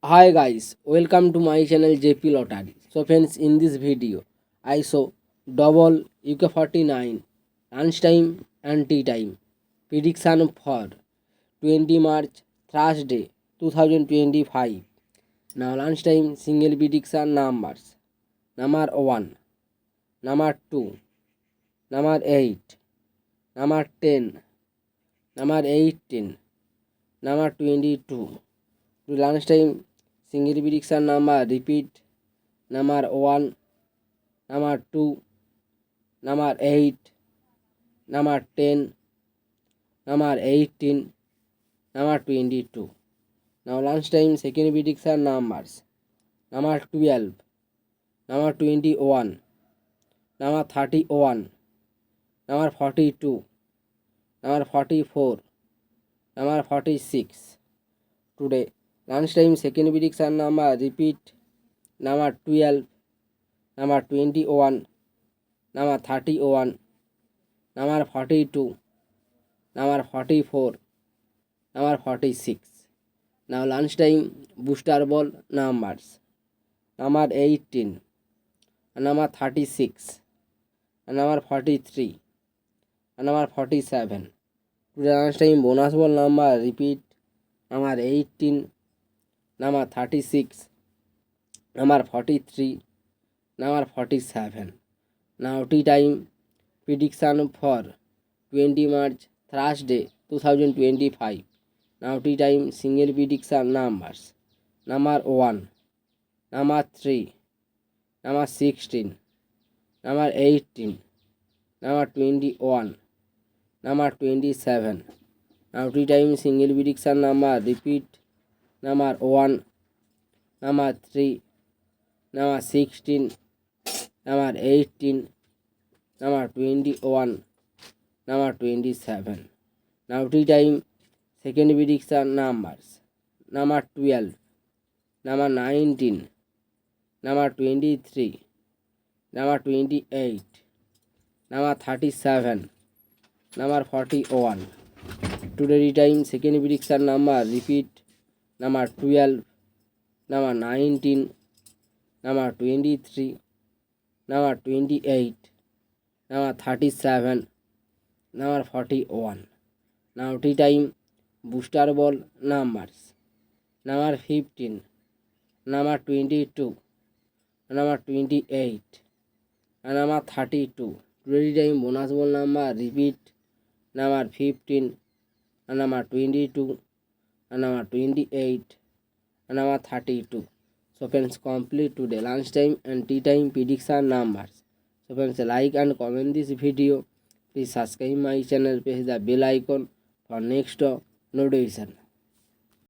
Hi guys, welcome to my channel JP Lottery. So friends, in this video, I show double UK49 lunchtime and tea time prediction for 20 March Thursday 2025. Now lunchtime single prediction numbers: number 1, number 2, number 8, number 10, number 18, number 22. To lunchtime single prediction number repeat: number 1, number 2, number 8, number 10, number 18, number 22. Now lunchtime second prediction numbers: number 12, number 21, number 31, number 42, number 44, number 46. Today lunchtime second prediction number repeat: number 12, number 21, number 31, number 42, number 44, number 46. Now lunchtime booster ball numbers: number 18, number 36, number 43, number 47. Today lunchtime bonus ball number repeat: number 18, number 36, number 43, number 47. Now tea time prediction for 20 March Thursday 2025. Now tea time single prediction numbers: number 1, number 3, number 16, number 18, number 21, number 27. Now tea time single prediction number repeat: number 1, number 3, number 16, number 18, number 21, number 27. Now tea time second prediction numbers: number 12, number 19, number 23, number 28, number 37, number 41. Today time second prediction number repeat: number 12, number 19, number 23, number 28, number 37, number 41. Now tea time booster ball numbers: number 15, number 22, number 28, and number 32. Today time bonus ball number repeat: number 15, and number 22, and number 28, and number 32. So friends, complete today lunchtime and tea time prediction numbers. So friends, like and comment this video. Please subscribe my channel, press the bell icon for next notification.